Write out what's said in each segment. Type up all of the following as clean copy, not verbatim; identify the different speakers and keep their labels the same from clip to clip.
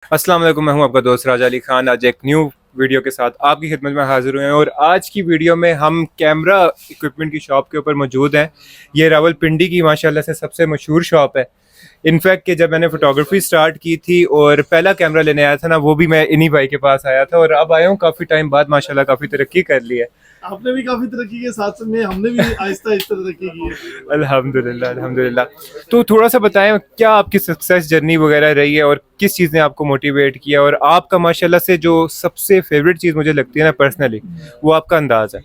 Speaker 1: अस्सलाम वालेकुम, मैं हूं आपका दोस्त राजा अली खान। आज एक न्यू वीडियो के साथ आपकी खिदमत में हाजिर हुए हैं और आज की वीडियो में हम कैमरा इक्विपमेंट की शॉप के ऊपर मौजूद हैं। ये रावलपिंडी की माशाल्लाह से सबसे मशहूर शॉप है। इनफैक्ट कि जब मैंने फोटोग्राफी स्टार्ट की थी और पहला कैमरा लेने आया था ना, वो भी मैं इन्हीं भाई के पास आया था और अब आया हूँ काफ़ी टाइम बाद। माशाल्लाह काफ़ी तरक्की कर ली है।
Speaker 2: आपने भी काफी तरक्की की, साथ साथ में हमने भी आहिस्ता आहिस्ता तरक्की की है।
Speaker 1: अल्हम्दुलिल्लाह अल्हम्दुलिल्लाह। तो थोड़ा सा बताएं क्या आपकी सक्सेस जर्नी वगैरह रही है और किस चीज़ ने आपको मोटिवेट किया, और आपका माशाल्लाह से जो सबसे फेवरेट चीज़ मुझे लगती है ना पर्सनली, वो आपका अंदाज़ है,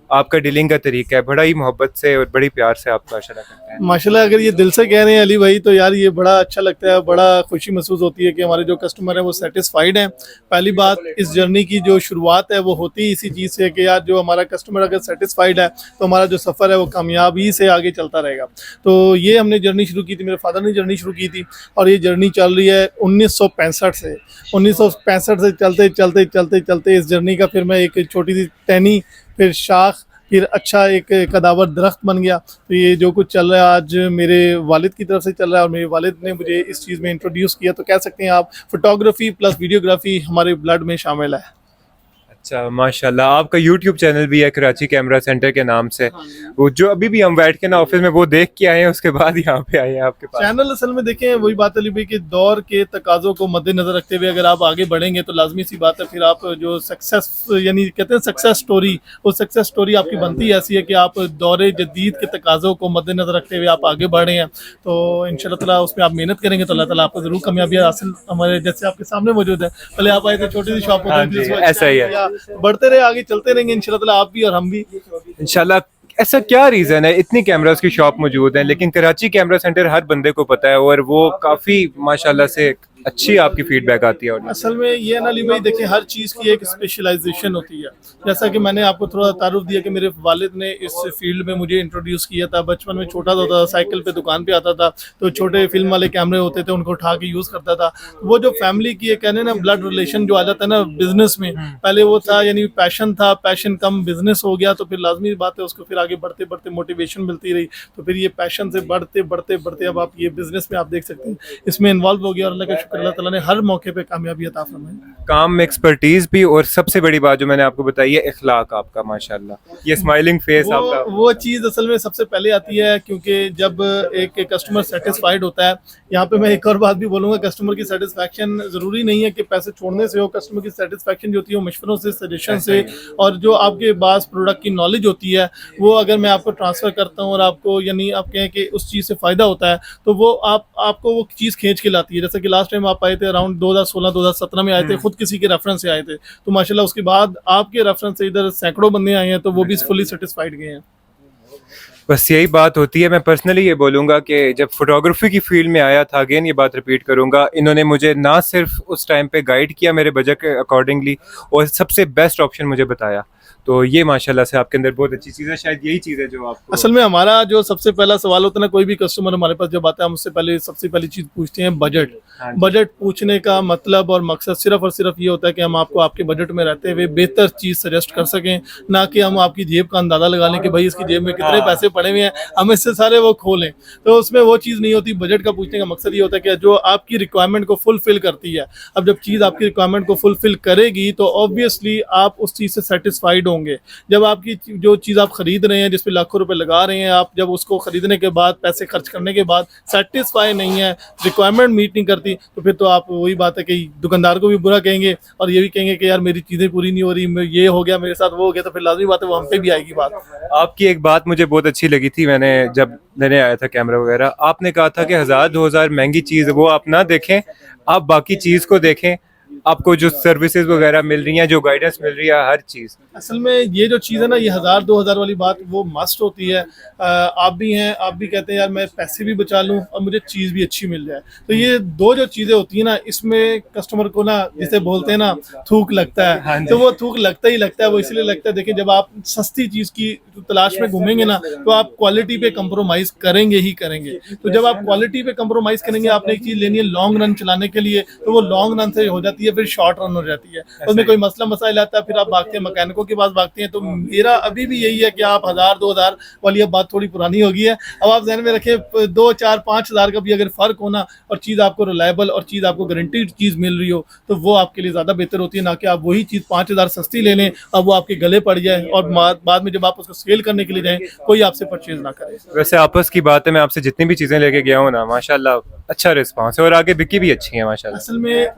Speaker 1: आपका डीलिंग का तरीका है। बड़ा ही मोहब्बत से और बड़ी प्यार से आप माशाल्लाह करते हैं।
Speaker 2: माशाल्लाह, अगर ये दिल से कह रहे हैं अली भाई तो यार ये बड़ा अच्छा लगता है, बड़ा खुशी महसूस होती है कि हमारे जो कस्टमर है वो सेटिस्फाइड हैं। पहली बात, इस जर्नी की जो शुरुआत है वो होती है इसी चीज़ से कि यार जो हमारा कस्टमर अगर सेटिस्फाइड है तो हमारा जो सफ़र है वो कामयाबी से आगे चलता रहेगा। तो ये हमने जर्नी शुरू की थी, मेरे फादर ने जर्नी शुरू की थी और ये जर्नी चल रही है 1965 से। 1965 से चलते चलते चलते चलते इस जर्नी का फिर मैं एक छोटी सी टहनी, फिर शाख, फिर अच्छा एक कदावर दरख्त बन गया। तो ये जो कुछ चल रहा है आज मेरे वालिद की तरफ से चल रहा है और मेरे वालिद ने मुझे इस चीज़ में इंट्रोड्यूस किया। तो कह सकते हैं आप फोटोग्राफी प्लस वीडियोग्राफी हमारे ब्लड में शामिल है।
Speaker 1: अच्छा माशाल्लाह, आपका यूट्यूब चैनल भी है कराची कैमरा सेंटर के नाम से। वो जो अभी भी हम बैठ के ना ऑफिस में वो देख के आए हैं, उसके बाद यहाँ पे आए हैं आपके पास।
Speaker 2: चैनल असल में देखें वही बात अली भाई कि दौर के तकाज़ों को मद्देनजर रखते हुए अगर आप आगे बढ़ेंगे तो लाजमी सी बात है फिर आप जो सक्सेस यानी कहते हैं सक्सेस स्टोरी, वो सक्सेस स्टोरी आपकी बनती ऐसी है कि आप दौरे जदीद के तकाज़ों को मद्देनजर रखते हुए आप आगे बढ़ रहे हैं। तो इंशाल्लाह ताला उसमें आप मेहनत करेंगे तो अल्लाह ताला आपको ज़रूर कामयाबी हासिल हमारे जैसे आपके सामने मौजूद है। पहले आप आए थे छोटी सी शॉप
Speaker 1: हाँ जी, ऐसा ही है।
Speaker 2: बढ़ते रहे, आगे चलते रहेंगे इंशाल्लाह ताला, आप भी और हम भी।
Speaker 1: इंशाल्लाह। ऐसा क्या रीजन है इतनी कैमरास की शॉप मौजूद है लेकिन कराची कैमरा सेंटर हर बंदे को पता है और वो काफी माशाल्लाह से अच्छी आपकी फीडबैक आती है। और
Speaker 2: असल में ये ना अली भाई देखिए, हर चीज़ की एक स्पेशलाइजेशन होती है। जैसा कि मैंने आपको थोड़ा तारुफ दिया कि मेरे वालिद ने इस फील्ड में मुझे इंट्रोड्यूस किया था। बचपन में छोटा सा था, साइकिल पे दुकान पे आता था तो छोटे फिल्म वाले कैमरे होते थे उनको उठा के यूज़ करता था। वो जो फैमिली की एक कहने ना ब्लड रिलेशन जो आ जाता है ना बिजनेस में, पहले वो था यानी पैशन था, पैशन कम बिजनेस हो गया तो फिर लाजमी बात है उसको फिर आगे बढ़ते बढ़ते मोटिवेशन मिलती रही। तो फिर ये पैशन से बढ़ते बढ़ते बढ़ते अब आप ये बिजनेस में आप देख सकते हैं इसमें इन्वॉल्व हो गया और अल्लाह का शुक्र, अल्लाह ताला ने हर मौके पे कामयाबी अता फरमाई।
Speaker 1: काम में एक्सपर्टीज भी, और सबसे बड़ी बात जो मैंने आपको बताई है इखलाक आपका माशाल्लाह, ये स्माइलिंग फेस आपका।
Speaker 2: वो चीज़ असल में सबसे पहले आती है क्योंकि जब एक कस्टमर सेटिस्फाइड होता है, यहाँ पे मैं एक और बात भी बोलूँगा, कस्टमर की सेटिस्फैक्शन ज़रूरी नहीं है कि पैसे छोड़ने से हो। कस्टमर की सेटिस्फैक्शन जो होती है वो मशवरों से, सजेशन से, और जो आपके पास प्रोडक्ट की नॉलेज होती है वो अगर मैं आपको ट्रांसफ़र करता हूँ और आपको यानी आप कहें कि उस चीज़ से फ़ायदा होता है तो वो आपको वो चीज़ खींच के लाती है। जैसे कि लास्ट टाइम आप आए थे अराउंड 2016-2017 में आए थे, खुद किसी के रेफरेंस से आए थे, तो माशाल्लाह उसके बाद आपके रेफरेंस से इधर सैकड़ों बंदे आए हैं तो वो भी फुली सेटिस्फाइड गए हैं।
Speaker 1: बस यही बात होती है। मैं पर्सनली ये बोलूँगा कि जब फोटोग्राफी की फील्ड में आया था, अगेन ये बात रिपीट करूँगा, इन्होंने मुझे ना सिर्फ उस टाइम पे गाइड किया मेरे बजट के अकॉर्डिंगली और सबसे बेस्ट ऑप्शन मुझे बताया। तो ये माशाल्लाह से आपके अंदर बहुत अच्छी चीज़ है। शायद यही चीज़ है जो आपको
Speaker 2: असल में हमारा जो सबसे पहला सवाल होता है ना, कोई भी कस्टमर हमारे पास जब आता है हम उससे पहले सबसे पहली चीज़ पूछते हैं बजट।
Speaker 1: हाँ जी।
Speaker 2: बजट पूछने का मतलब और मकसद सिर्फ और सिर्फ ये होता है कि हम आपको आपके बजट में रहते हुए बेहतर चीज़ सजेस्ट कर सकें, ना कि हम आपकी जेब का अंदाज़ा लगा लें कि भाई इसकी जेब में कितने पैसे पड़े हुए हैं हम इससे सारे वो खोलें। तो उसमें वो चीज़ नहीं होती। बजट का पूछने का मकसद ये होता है कि जो आपकी रिक्वायरमेंट को फुलफिल करती है। अब जब चीज़ आपकी रिक्वायरमेंट को फुलफिल करेगी तो ऑब्वियसली आप उस चीज़ से सेटिस्फाइड होंगे। जब आपकी जो चीज़ आप खरीद रहे हैं, जिस पे लाखों रुपए लगा रहे हैं, आप जब उसको खरीदने के बाद पैसे खर्च करने के बाद सेटिस्फाई नहीं है, रिक्वायरमेंट मीट नहीं करती, तो फिर तो आप वही बात है कि दुकानदार को भी बुरा कहेंगे और ये भी कहेंगे कि यार मेरी चीज़ें पूरी नहीं हो रही, ये हो गया मेरे साथ, वो हो गया, तो फिर लाजमी बात है वो हम पे भी आएगी बात।
Speaker 1: आपकी एक बात मुझे बहुत अच्छी लगी थी, मैंने जब लेने आया था कैमरा वगैरह, आपने कहा था कि 1000-2000 महंगी चीज़ वो आप ना देखें, आप बाकी चीज़ को देखें, आपको जो सर्विसेज वगैरह मिल रही हैं, जो गाइडेंस मिल रही है, हर चीज़।
Speaker 2: असल में ये जो चीज़ है ना, ये 1000-2000 वाली बात वो मस्ट होती है। आप भी हैं, आप भी कहते हैं यार मैं पैसे भी बचा लूँ और मुझे चीज़ भी अच्छी मिल जाए। तो ये दो जो चीज़ें होती हैं ना, इसमें कस्टमर को ना जिसे बोलते हैं ना थूक लगता है। तो वो थूक लगता ही लगता है। वो इसलिए लगता है, देखिए जब आप सस्ती चीज़ की तलाश में घूमेंगे ना तो आप क्वालिटी पे कंप्रोमाइज़ करेंगे ही करेंगे। तो जब आप क्वालिटी पे कंप्रोमाइज़ करेंगे, आपने एक चीज़ लेनी है लॉन्ग रन चलाने के लिए, तो वो लॉन्ग रन से हो जाती है है फिर शॉर्ट रन हो जाती है, उसमें कोई मसला मसाइल आता है, फिर आप भागते हैं मैकेनिकों के पास भागते हैं। तो मेरा अभी भी यही है कि आप 1000-2000 वाली, अब बात थोड़ी पुरानी होगी है, अब आप ध्यान में रखें 2-4-5 हज़ार का भी अगर फर्क होना और चीज़ आपको रिलायबल और चीज़ आपको गारंटीड चीज़ मिल रही हो तो वो आपके लिए ज़्यादा बेहतर होती है, ना कि आप वही चीज़ 5000 सस्ती ले लें, अब वो आपके गले पड़ जाए और बाद में जब आप उसको सेल करने के लिए जाएं कोई आपसे परचेज ना करे।
Speaker 1: वैसे आपस की बात है, मैं आपसे जितनी भी चीज़ें लेके गया हूँ ना, माशाल्लाह अच्छा रिस्पांस है और आगे बिकी भी अच्छी है माशाल्लाह।
Speaker 2: असल में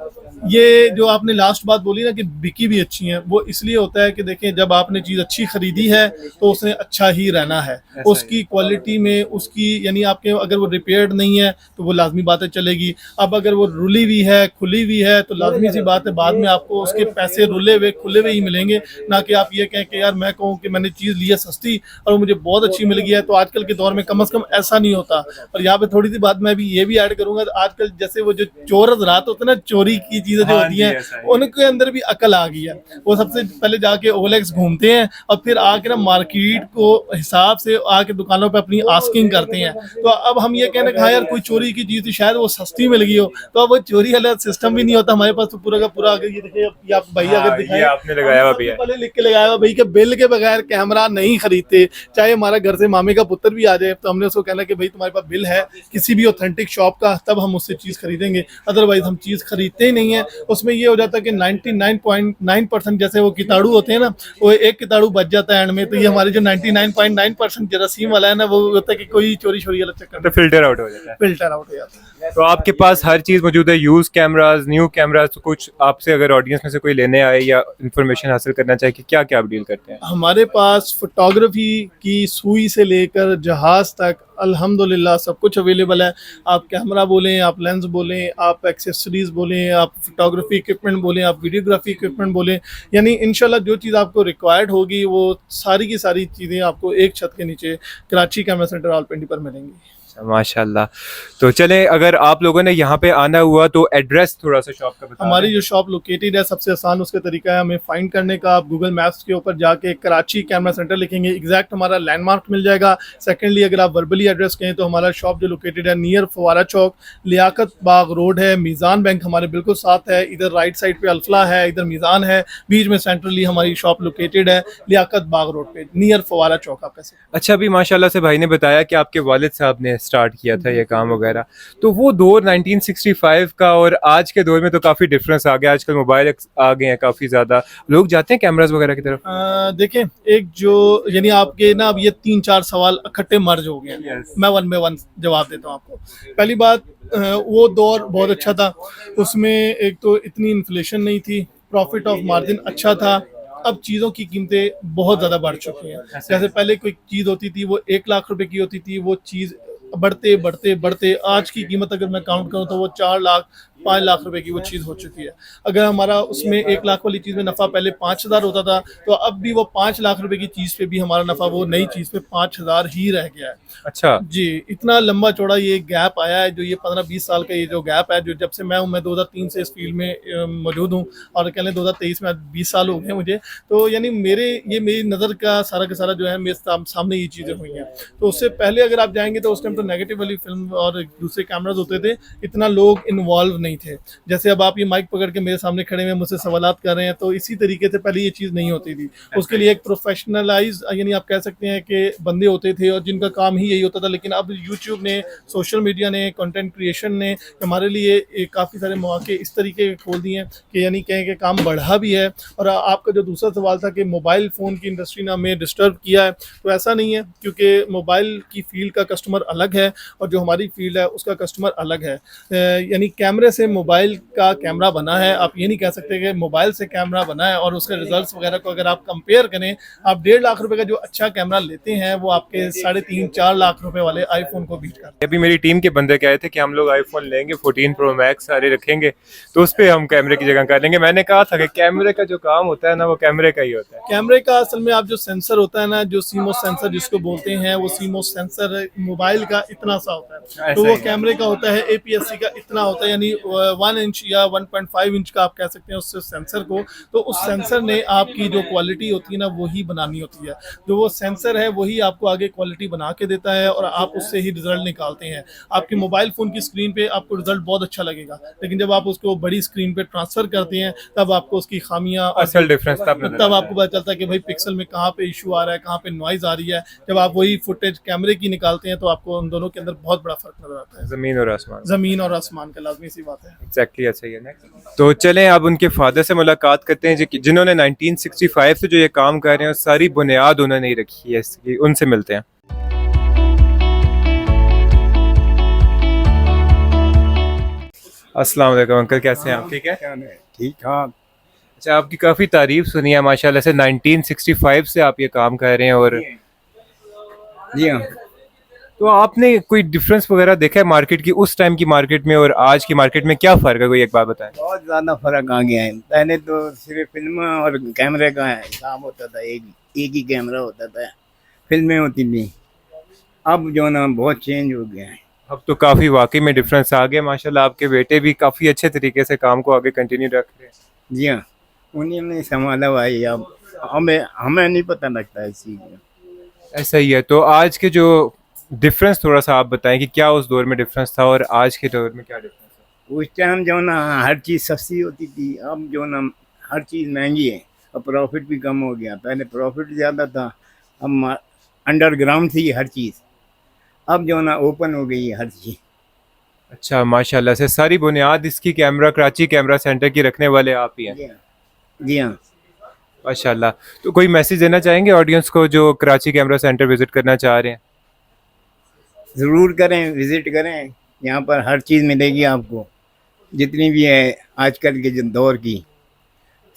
Speaker 2: ये जो आपने लास्ट बात बोली ना कि बिकी भी अच्छी है, वो इसलिए होता है कि देखें जब आपने चीज़ अच्छी खरीदी है तो उसने अच्छा ही रहना है, उसकी क्वालिटी में उसकी, यानी आपके अगर वो रिपेयर्ड नहीं है तो वो लाजमी बात है चलेगी। अब अगर वो रुली हुई है, खुली हुई है, तो लाजमी सी बात है बाद में आपको उसके पैसे रुले हुए खुले हुए ही मिलेंगे, ना कि आप ये कहें कि यार मैं कहूँ कि मैंने चीज़ ली है सस्ती और मुझे बहुत अच्छी मिल गई है। तो आजकल के दौर में कम से कम ऐसा नहीं होता। और यहाँ पे थोड़ी सी बात मैं भी ये भी ऐड करूंगा, आजकल जैसे वो जो चोर हज़रात होते हैं ना, चोरी की चीज़ें जो होती हैं, उनके अंदर भी अकल आ गई है। वो सबसे पहले जाके ओलेक्स घूमते हैं और फिर आके ना मार्केट को हिसाब से आके दुकानों पे अपनी आस्किंग करते हैं। तो अब हम ये कहने का यार कोई चोरी की चीज़ थी, शायद वो सस्ती मिल गई हो, तो अब वो चोरी वाला सिस्टम भी नहीं होता हमारे पास। तो पूरा का पूरा, अगर ये देखिए, ये आप भैया अगर दिखाएं,
Speaker 1: आपने लगाया हुआ भी है,
Speaker 2: पहले लिख के लगाया हुआ भाई के बिल के बगैर कैमरा नहीं खरीदते। चाहे हमारा घर से मामे का पुत्र भी आ जाए तो हमने उसको कहना कि भाई तुम्हारे पास बिल है किसी भी ऑथेंटिक शॉप का, तब हम उससे चीज़ खरीदेंगे, अदरवाइज हम चीज़ खरीदते ही नहीं है। उसमें ये हो जाता है कि 99.9% जैसे वो कीटाणु होते हैं ना, वो एक कीटाणु बच जाता है एंड में। तो ये हमारे जो 99.9% जरासीम वाला है ना, वो होता है कि कोई चोरी छोरी वाला चक्कर,
Speaker 1: तो फिल्टर आउट हो जाता है।
Speaker 2: फिल्टर आउट हो जाता है।
Speaker 1: तो आपके पास हर चीज़ मौजूद है, यूज कैमराज, न्यू कैमराज। तो कुछ आपसे अगर ऑडियंस में से कोई लेने आए या इन्फॉर्मेशन हासिल करना चाहे कि क्या क्या आप डील करते हैं?
Speaker 2: हमारे पास फोटोग्राफी की सुई से लेकर जहाज तक अल्हम्दुलिल्लाह सब कुछ अवेलेबल है। आप कैमरा बोलें, आप लेंस बोलें, आप एक्सेसरीज बोलें, आप फोटोग्राफी इक्विपमेंट बोलें, आप वीडियोग्राफी इक्विपमेंट बोलें, यानी इंशाल्लाह जो चीज़ आपको रिक्वायर्ड होगी वो सारी की सारी चीज़ें आपको एक छत के नीचे कराची कैमरा सेंटर रावलपिंडी पर मिलेंगी।
Speaker 1: माशाल्लाह। तो चले, अगर आप लोगों ने यहाँ पे आना हुआ तो एड्रेस थोड़ा सा शॉप का बता
Speaker 2: हमारी जो शॉप लोकेटेड है, सबसे आसान उसका तरीका है हमें फाइंड करने का। आप गूगल मैप्स के ऊपर जाके कराची कैमरा सेंटर लिखेंगे, एग्जैक्ट हमारा लैंडमार्क मिल जाएगा। सेकेंडली अगर आप वर्बली एड्रेस कहें तो हमारा शॉप जो लोकेटेड है नियर फवारा चौक, लियाकत बाग रोड है, मीज़ान बैंक हमारे बिल्कुल साथ है। इधर राइट साइड पे अल्फला है, इधर मीज़ान है, बीच में सेंट्रली हमारी शॉप लोकेटेड है लियाकत बाग रोड पे नियर फवारा चौक। आप कैसे?
Speaker 1: अच्छा, अभी माशाल्लाह से भाई ने बताया कि आपके वालिद साहब ने स्टार्ट किया था ये काम वगैरह, तो वो दौर 1965 का और आज के दौर में तो काफ़ी डिफरेंस आ गया। आजकल मोबाइल आ गए हैं, काफ़ी ज़्यादा लोग जाते हैं कैमराज वगैरह की तरफ।
Speaker 2: देखें, एक जो यानी आपके ना अब ये 3-4 सवाल इकट्ठे मर्ज हो गए हैं। मैं वन बाय वन जवाब देता हूँ आपको। पहली बात, वो दौर बहुत अच्छा था, उसमें एक तो इतनी इन्फ्लेशन नहीं थी, प्रॉफिट ऑफ मार्जिन अच्छा था। अब चीज़ों की कीमतें बहुत ज़्यादा बढ़ चुकी हैं। जैसे पहले कोई चीज़ होती थी वो 1 लाख रुपए की होती थी, वो चीज़ बढ़ते बढ़ते बढ़ते आज की कीमत अगर मैं काउंट करूँ तो वो 4 लाख 5 लाख रुपए की वो चीज़ हो चुकी है। अगर हमारा उसमें 1 लाख वाली चीज़ में नफ़ा पहले 5000 होता था, तो अब भी वो 5 लाख रुपए की चीज़ पे भी हमारा नफ़ा वो नई चीज़ पे 5000 ही रह गया है।
Speaker 1: अच्छा
Speaker 2: जी, इतना लंबा चौड़ा ये गैप आया है, जो ये 15-20 साल का ये जो गैप है, जो जब से मैं 2003 से इस फील्ड में मौजूद हूँ और कह लें 2023 में 20 साल हो गए मुझे। तो यानी मेरी नज़र का सारा जो है मेरे सामने ये चीज़ें हुई हैं। तो उससे पहले अगर आप जाएंगे तो उस टाइम तो नेगेटिव वाली फिल्म और दूसरे कैमराज होते थे, इतना लोग इन्वॉल्व नहीं थे। जैसे अब आप ये माइक पकड़ के मेरे सामने खड़े हुए मुझसे सवालात कर रहे हैं, तो इसी तरीके से पहले ये चीज़ नहीं होती थी। उसके लिए एक प्रोफेशनलाइज यानी आप कह सकते हैं कि बंदे होते थे और जिनका काम ही यही होता था। लेकिन अब यूट्यूब ने, सोशल मीडिया ने, कंटेंट क्रिएशन ने हमारे लिए काफ़ी सारे मौके इस तरीके के खोल दिए हैं कि यानी कहें कि काम बढ़ा भी है। और आपका जो दूसरा सवाल था कि मोबाइल फ़ोन की इंडस्ट्री ने हमें डिस्टर्ब किया है, तो ऐसा नहीं है, क्योंकि मोबाइल की फील्ड का कस्टमर अलग है और जो हमारी फील्ड है उसका कस्टमर अलग है। यानी कैमरे से मोबाइल का कैमरा बना है, आप ये नहीं कह सकते कि मोबाइल से कैमरा बना है। और उसके रिजल्ट्स वगैरह को अगर आप कंपेयर करें, आप 1.5 लाख रुपए का जो अच्छा कैमरा लेते हैं वो आपके 3.5-4 लाख रुपए वाले आईफोन को बीट करते हैं।
Speaker 1: अभी मेरी टीम के बंदे कहे थे कि हम लोग आईफोन लेंगे 14 प्रो मैक्स सारे रखेंगे तो उस पर हम कैमरे की जगह कर लेंगे। मैंने कहा था कि कैमरे का जो काम होता है ना वो कैमरे का ही होता है।
Speaker 2: कैमरे का असल में आप जो सेंसर होता है ना, जो सीमोस सेंसर जिसको बोलते हैं, वो सीमोस सेंसर मोबाइल का इतना सा होता है, तो वो कैमरे का होता है APS-C का इतना होता है। यानी 1 इंच या 1.5 इंच का आप कह सकते हैं उस सेंसर को, तो उस सेंसर ने आपकी जो क्वालिटी होती है ना वही बनानी होती है। जो वो सेंसर है वही आपको आगे क्वालिटी बना के देता है और आप उससे ही रिजल्ट निकालते हैं। आपके मोबाइल फ़ोन की स्क्रीन पे आपको रिजल्ट बहुत अच्छा लगेगा, लेकिन जब आप उसको बड़ी स्क्रीन पे ट्रांसफ़र करते हैं तब आपको उसकी खामियां और
Speaker 1: असल डिफरेंस
Speaker 2: तब आपको पता चलता है कि भाई पिक्सल में कहाँ पे इशू आ रहा है, कहाँ पे नॉइज आ रही है। जब आप वही फुटेज कैमरे की निकालते हैं तो आपको उन दोनों के अंदर बहुत बड़ा फर्क नजर आता है।
Speaker 1: ज़मीन और आसमान।
Speaker 2: ज़मीन और आसमान का लाजमी सी बात है।
Speaker 1: एग्जैक्टली ऐसा ही है। नेक्स्ट तो चलें अब उनके फादर से मुलाकात करते हैं जिन्होंने 1965 से जो ये काम कर रहे हैं सारी बुनियाद उन्होंने ही रखी है इसकी, उनसे मिलते हैं। अस्सलाम वालेकुम अंकल, कैसे हैं आप? ठीक है,
Speaker 3: ठीक ठाक।
Speaker 1: अच्छा आपकी काफ़ी तारीफ सुनी है माशाल्लाह से, 1965 से आप ये काम कर रहे हैं और
Speaker 3: जी हाँ,
Speaker 1: तो आपने कोई डिफरेंस वगैरह देखा है मार्केट की, उस टाइम की मार्केट में और आज की मार्केट में क्या फ़र्क है, कोई एक बात बताएं।
Speaker 3: बहुत ज़्यादा फर्क आ गया है। पहले तो सिर्फ फिल्म और कैमरे का हिसाब होता था, एक ही कैमरा होता था, फिल्में होती थी। अब जो ना बहुत चेंज हो गया है।
Speaker 1: अब तो काफ़ी वाकई में डिफरेंस आ गया माशाल्लाह, आपके बेटे भी काफ़ी अच्छे तरीके से काम को आगे कंटिन्यू रख रहे हैं।
Speaker 3: जी हाँ, उन्हीं ने संभाला भाई। अब हमें नहीं पता लगता इस चीज़ का।
Speaker 1: ऐसा ही है। तो आज के जो डिफरेंस थोड़ा सा आप बताएं कि क्या उस दौर में डिफरेंस था और आज के दौर में क्या डिफरेंस है।
Speaker 3: उस टाइम जो ना हर चीज़ सस्ती होती थी, अब जो ना हर चीज़ महंगी है और प्रॉफिट भी कम हो गया। पहले प्रॉफिट ज़्यादा था, अब अंडरग्राउंड थी हर चीज़, अब जो ना ओपन हो गई है हर चीज़।
Speaker 1: अच्छा माशाल्लाह से सारी बुनियाद इसकी कराची कैमरा सेंटर की रखने वाले आप ही हैं।
Speaker 3: जी हाँ, जी हाँ।
Speaker 1: माशाल्लाह। तो कोई मैसेज देना चाहेंगे ऑडियंस को जो कराची कैमरा सेंटर विजिट करना चाह रहे हैं।
Speaker 3: ज़रूर करें, विज़िट करें। यहाँ पर हर चीज़ मिलेगी आपको, जितनी भी है आजकल के जो दौर की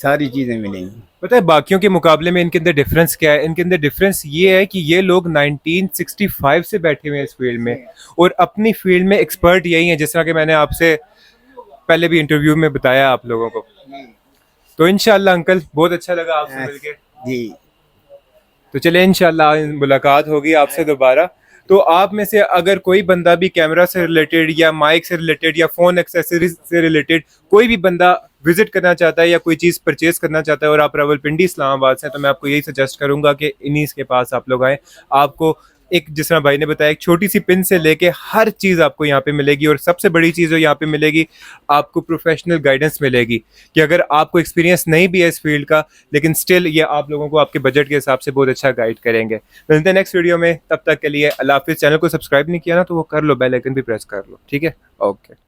Speaker 3: सारी चीज़ें मिलेंगी।
Speaker 1: पता है बाकियों के मुकाबले में इनके अंदर डिफरेंस क्या है, इनके अंदर डिफरेंस ये है कि ये लोग 1965 से बैठे हुए हैं इस फील्ड में और अपनी फील्ड में एक्सपर्ट यही हैं, जिस तरह कि मैंने आपसे पहले भी इंटरव्यू में बताया आप लोगों को। तो इंशाल्लाह अंकल बहुत अच्छा लगा आपसे मिलके।
Speaker 3: जी,
Speaker 1: तो चले इंशाल्लाह मुलाकात होगी आपसे दोबारा। तो आप में से अगर कोई बंदा भी कैमरा से रिलेटेड या माइक से रिलेटेड या फ़ोन एक्सेसरीज से रिलेटेड कोई भी बंदा विजिट करना चाहता है या कोई चीज़ परचेज करना चाहता है और आप रावलपिंडी इस्लामाबाद से, तो मैं आपको यही सजेस्ट करूंगा कि इन्हीं के पास आप लोग आएँ। आपको एक जिस तरह भाई ने बताया एक छोटी सी पिन से लेके हर चीज़ आपको यहाँ पे मिलेगी और सबसे बड़ी चीज़ जो यहाँ पे मिलेगी आपको प्रोफेशनल गाइडेंस मिलेगी कि अगर आपको एक्सपीरियंस नहीं भी है इस फील्ड का लेकिन स्टिल ये आप लोगों को आपके बजट के हिसाब से बहुत अच्छा गाइड करेंगे। मिलते हैं नेक्स्ट वीडियो में, तब तक के लिए अल्लाह हाफिज़। चैनल को सब्सक्राइब नहीं किया ना तो वो कर लो, बेल आइकन भी प्रेस कर लो, ठीक है, ओके।